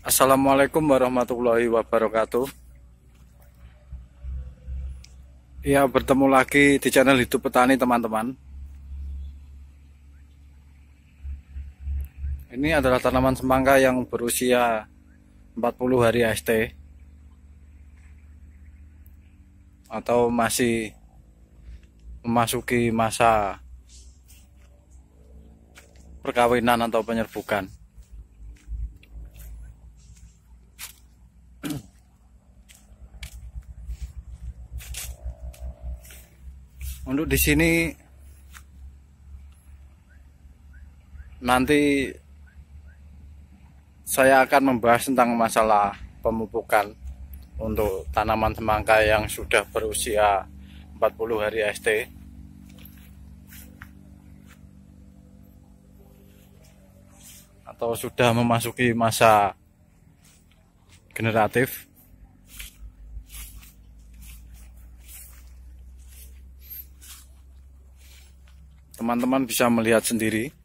Assalamualaikum warahmatullahi wabarakatuh. Ya, bertemu lagi di channel Hidup Petani, teman-teman. Ini adalah tanaman semangka yang berusia 40 hari HT atau masih memasuki masa perkawinan atau penyerbukan. Untuk di sini nanti saya akan membahas tentang masalah pemupukan untuk tanaman semangka yang sudah berusia 40 hari HT. Atau sudah memasuki masa generatif. Teman-teman bisa melihat sendiri.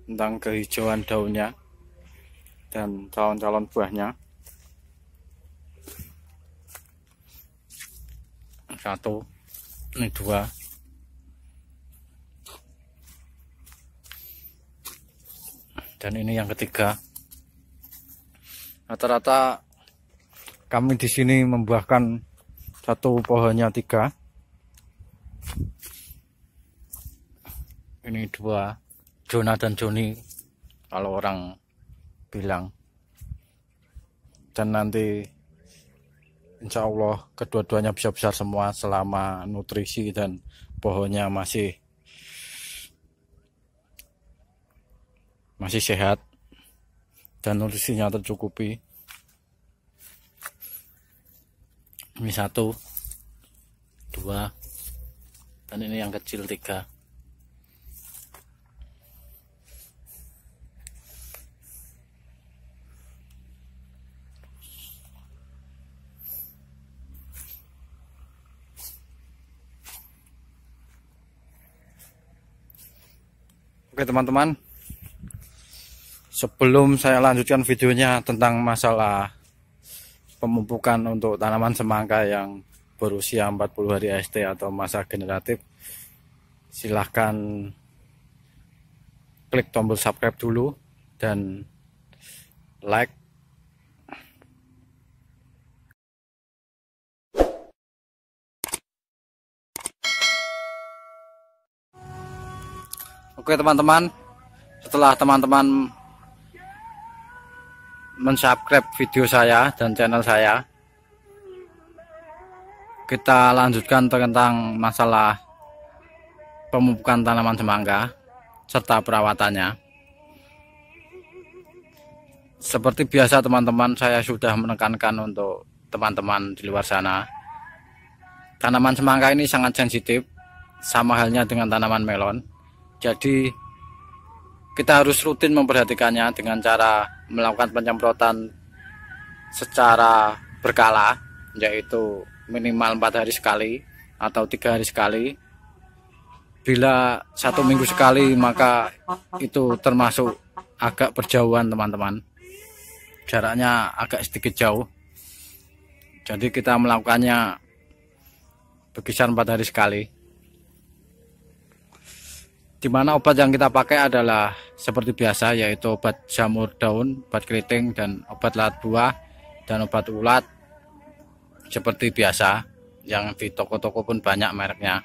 Tentang kehijauan daunnya dan calon-calon buahnya. Satu, ini dua. Dan ini yang ketiga. Rata-rata kami di sini membuahkan satu pohonnya 3. Ini 2, Jona dan Joni kalau orang bilang. Dan nanti insya Allah kedua-duanya bisa besar semua selama nutrisi dan pohonnya masih sehat dan nutrisinya tercukupi. Ini 1, 2, dan ini yang kecil 3. Oke teman-teman, sebelum saya lanjutkan videonya tentang masalah pemupukan untuk tanaman semangka yang berusia 40 hari HT atau masa generatif, silahkan klik tombol subscribe dulu dan like. Oke teman-teman, setelah teman-teman mensubscribe video saya dan channel saya, kita lanjutkan tentang masalah pemupukan tanaman semangka serta perawatannya. Seperti biasa teman-teman, saya sudah menekankan untuk teman-teman di luar sana, tanaman semangka ini sangat sensitif, sama halnya dengan tanaman melon. Jadi kita harus rutin memperhatikannya dengan cara melakukan penyemprotan secara berkala, yaitu minimal 4 hari sekali atau 3 hari sekali. Bila 1 minggu sekali, maka itu termasuk agak berjauhan teman-teman, jaraknya agak sedikit jauh. Jadi kita melakukannya berkisar 4 hari sekali. Di mana obat yang kita pakai adalah seperti biasa, yaitu obat jamur daun, obat keriting, dan obat lalat buah, dan obat ulat seperti biasa yang di toko-toko pun banyak mereknya.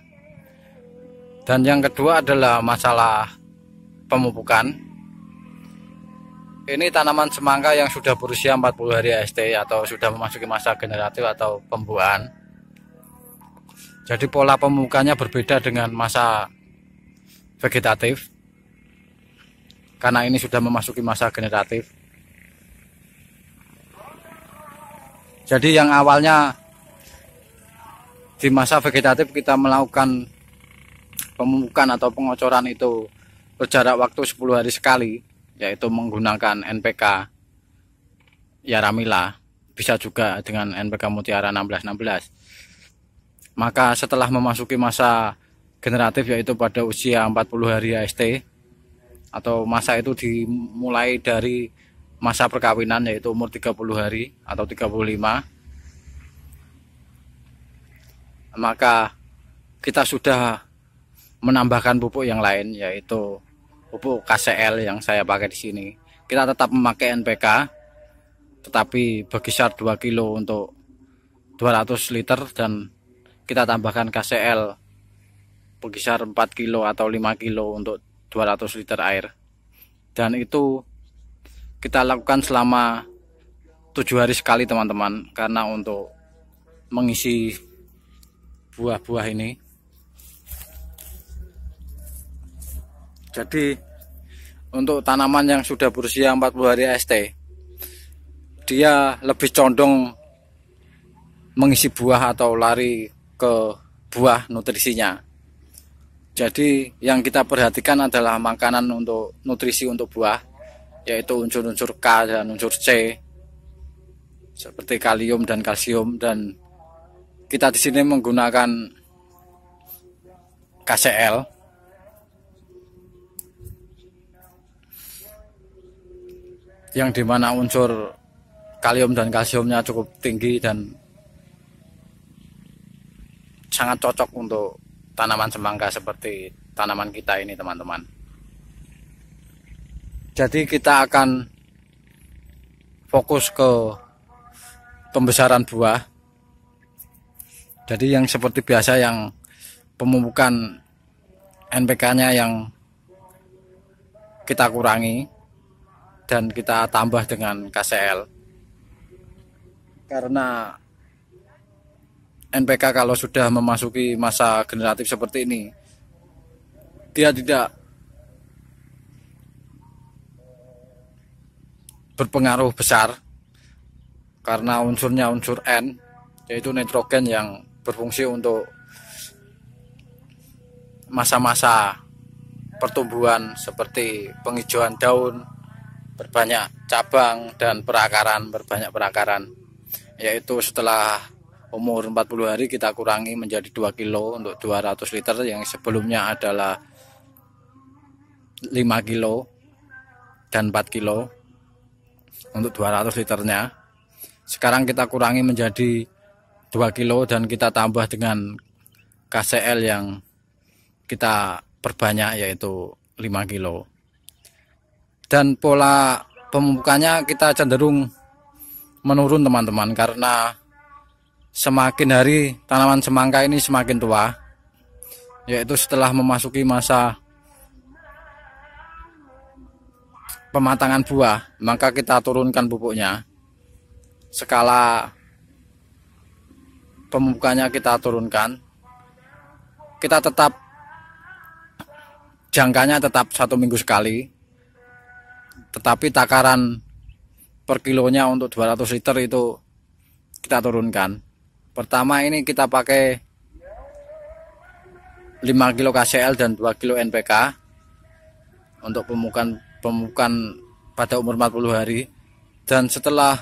Dan yang kedua adalah masalah pemupukan. Ini tanaman semangka yang sudah berusia 40 hari HT atau sudah memasuki masa generatif atau pembuahan. Jadi pola pemupukannya berbeda dengan masa vegetatif, karena ini sudah memasuki masa generatif. Jadi yang awalnya di masa vegetatif kita melakukan pemupukan atau pengocoran itu berjarak waktu 10 hari sekali, yaitu menggunakan NPK Yaramila, bisa juga dengan NPK Mutiara 1616. Maka setelah memasuki masa generatif, yaitu pada usia 40 hari AST, atau masa itu dimulai dari masa perkawinan, yaitu umur 30 hari atau 35, maka kita sudah menambahkan pupuk yang lain, yaitu pupuk KCL yang saya pakai di sini. Kita tetap memakai NPK, tetapi berkisar 2 kilo untuk 200 liter, dan kita tambahkan KCL berkisar 4 kilo atau 5 kilo untuk 200 liter air. Dan itu kita lakukan selama 7 hari sekali teman-teman, karena untuk mengisi buah-buah ini. Jadi untuk tanaman yang sudah berusia 40 hari AST, dia lebih condong mengisi buah atau lari ke buah nutrisinya. Jadi yang kita perhatikan adalah makanan untuk nutrisi untuk buah, yaitu unsur-unsur K dan unsur C seperti kalium dan kalsium, dan kita di sini menggunakan KCL. Yang dimana unsur kalium dan kalsiumnya cukup tinggi dan sangat cocok untuk tanaman semangka seperti tanaman kita ini teman-teman. Jadi kita akan fokus ke pembesaran buah. Jadi yang seperti biasa, yang pemupukan NPK-nya yang kita kurangi dan kita tambah dengan KCL. Karena NPK kalau sudah memasuki masa generatif seperti ini, dia tidak berpengaruh besar, karena unsurnya unsur N, yaitu nitrogen, yang berfungsi untuk masa-masa pertumbuhan seperti penghijauan daun, berbanyak cabang, dan berbanyak perakaran, yaitu setelah umur 40 hari kita kurangi menjadi 2 kilo untuk 200 liter, yang sebelumnya adalah 5 kilo dan 4 kilo untuk 200 liternya. Sekarang kita kurangi menjadi 2 kilo dan kita tambah dengan KCL yang kita perbanyak, yaitu 5 kilo. Dan pola pemupukannya kita cenderung menurun teman-teman, karena semakin hari tanaman semangka ini semakin tua, yaitu setelah memasuki masa pematangan buah, maka kita turunkan pupuknya. Skala pemupukannya kita turunkan. Kita tetap jangkanya tetap 1 minggu sekali, tetapi takaran per kilonya untuk 200 liter itu kita turunkan. Pertama ini kita pakai 5 kilo KCL dan 2 kilo NPK untuk pemupukan pada umur 40 hari. Dan setelah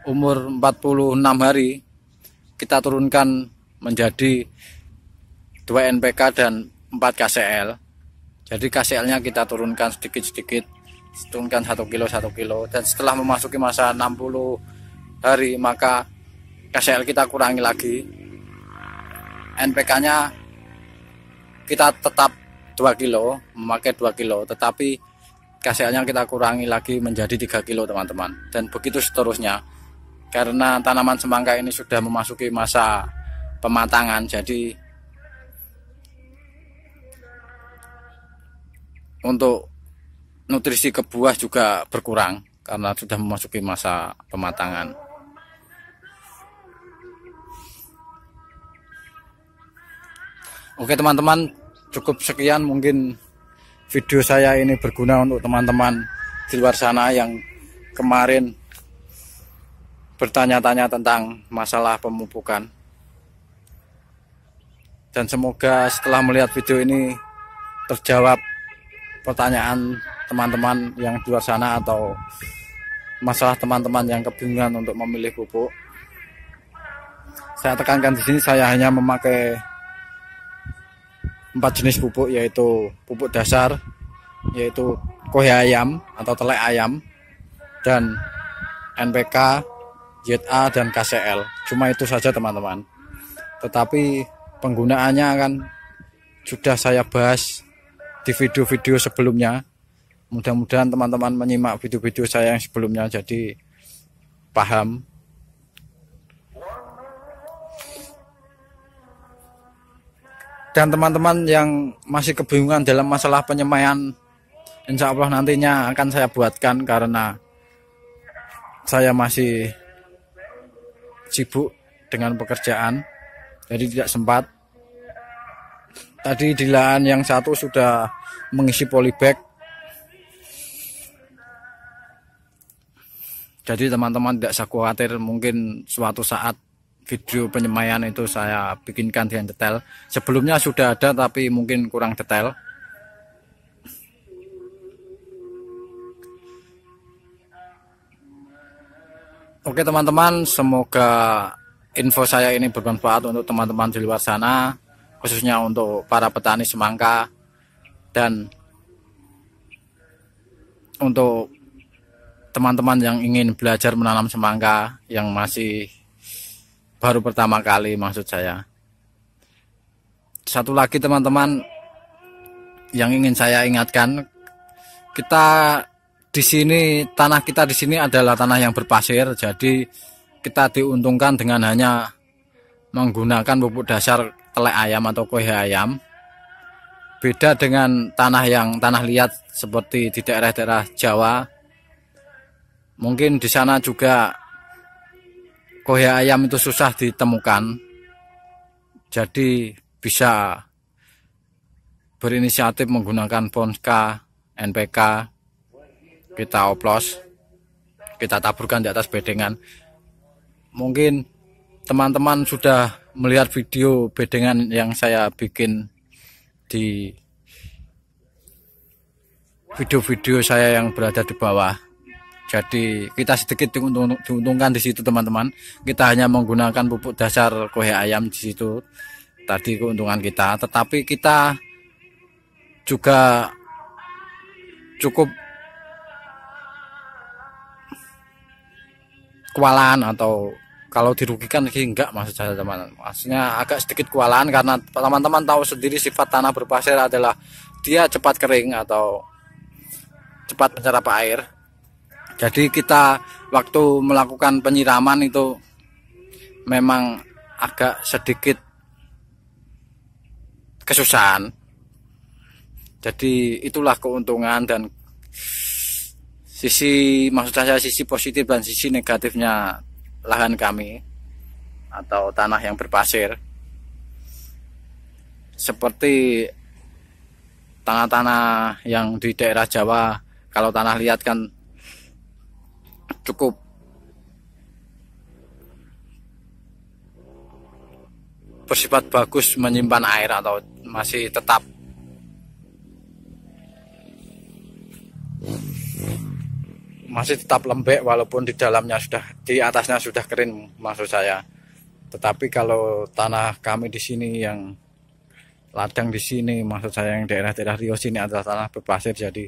umur 46 hari kita turunkan menjadi 2 NPK dan 4 KCL. Jadi KCL-nya kita turunkan sedikit-sedikit, turunkan 1 kilo, dan setelah memasuki masa 60 hari maka KCL kita kurangi lagi. NPK-nya kita tetap 2 kilo, memakai 2 kilo, tetapi KCL-nya kita kurangi lagi menjadi 3 kilo teman-teman. Dan begitu seterusnya. Karena tanaman semangka ini sudah memasuki masa pematangan, jadi untuk nutrisi ke buah juga berkurang karena sudah memasuki masa pematangan. Oke teman-teman, cukup sekian mungkin video saya ini berguna untuk teman-teman di luar sana yang kemarin bertanya-tanya tentang masalah pemupukan. Dan semoga setelah melihat video ini terjawab pertanyaan teman-teman yang di luar sana atau masalah teman-teman yang kebingungan untuk memilih pupuk. Saya tekankan di sini, saya hanya memakai 4 jenis pupuk, yaitu pupuk dasar, yaitu kohe ayam atau telek ayam, dan NPK, ZA, dan KCL. Cuma itu saja teman-teman. Tetapi penggunaannya kan sudah saya bahas di video-video sebelumnya. Mudah-mudahan teman-teman menyimak video-video saya yang sebelumnya jadi paham. Dan teman-teman yang masih kebingungan dalam masalah penyemaian, insya Allah nantinya akan saya buatkan karena saya masih sibuk dengan pekerjaan, jadi tidak sempat. Tadi di lahan yang satu sudah mengisi polybag, jadi teman-teman tidak usah khawatir, mungkin suatu saat video penyemaian itu saya bikinkan dengan detail. Sebelumnya sudah ada tapi mungkin kurang detail. Oke teman-teman, semoga info saya ini bermanfaat untuk teman-teman di luar sana, khususnya untuk para petani semangka dan untuk teman-teman yang ingin belajar menanam semangka yang masih baru pertama kali, maksud saya. Satu lagi teman-teman yang ingin saya ingatkan, kita di sini, tanah kita di sini adalah tanah yang berpasir, jadi kita diuntungkan dengan hanya menggunakan pupuk dasar telek ayam atau kohe ayam. Beda dengan tanah liat seperti di daerah-daerah Jawa. Mungkin di sana juga kohe ayam itu susah ditemukan, jadi bisa berinisiatif menggunakan Ponska, NPK, kita oplos, kita taburkan di atas bedengan. Mungkin teman-teman sudah melihat video bedengan yang saya bikin di video-video saya yang berada di bawah. Jadi kita sedikit diuntungkan di situ teman-teman. Kita hanya menggunakan pupuk dasar kohe ayam di situ. Tadi keuntungan kita, tetapi kita juga cukup kewalahan, atau kalau dirugikan sih enggak, maksud saya teman-teman. Maksudnya agak sedikit kewalahan karena teman-teman tahu sendiri sifat tanah berpasir adalah dia cepat kering atau cepat menyerap air. Jadi kita waktu melakukan penyiraman itu memang agak sedikit kesusahan. Jadi itulah keuntungan dan maksud saya sisi positif dan sisi negatifnya lahan kami atau tanah yang berpasir. Seperti tanah-tanah yang di daerah Jawa, kalau tanah liat kan cukup bersifat bagus menyimpan air atau masih tetap lembek walaupun di dalamnya di atasnya sudah kering, maksud saya. Tetapi kalau tanah kami di sini yang ladang di sini, maksud saya yang daerah-daerah Riau sini adalah tanah berpasir, jadi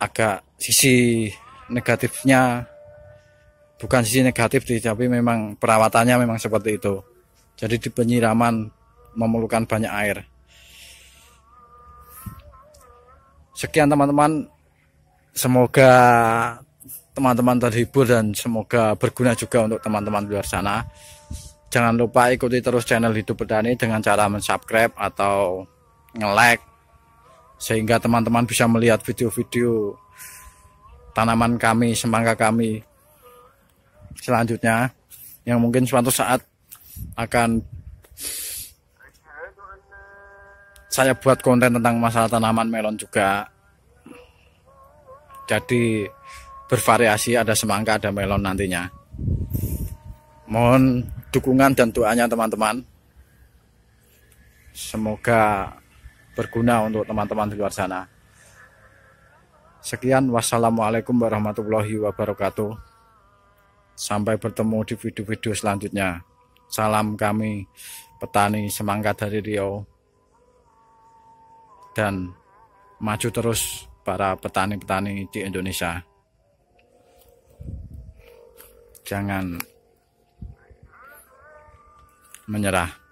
agak sisi negatifnya, bukan sisi negatif tapi memang perawatannya memang seperti itu. Jadi di penyiraman memerlukan banyak air. Sekian teman-teman, semoga teman-teman terhibur dan semoga berguna juga untuk teman-teman di luar sana. Jangan lupa ikuti terus channel Hidup Petani dengan cara mensubscribe atau nge-like, sehingga teman-teman bisa melihat video-video tanaman kami, semangka kami selanjutnya, yang mungkin suatu saat akan saya buat konten tentang masalah tanaman melon juga. Jadi bervariasi, ada semangka, ada melon nantinya. Mohon dukungan dan doanya teman-teman. Semoga berguna untuk teman-teman di luar sana. Sekian, wassalamualaikum warahmatullahi wabarakatuh. Sampai bertemu di video-video selanjutnya. Salam kami petani semangka dari Riau, dan maju terus para petani-petani di Indonesia. Jangan menyerah.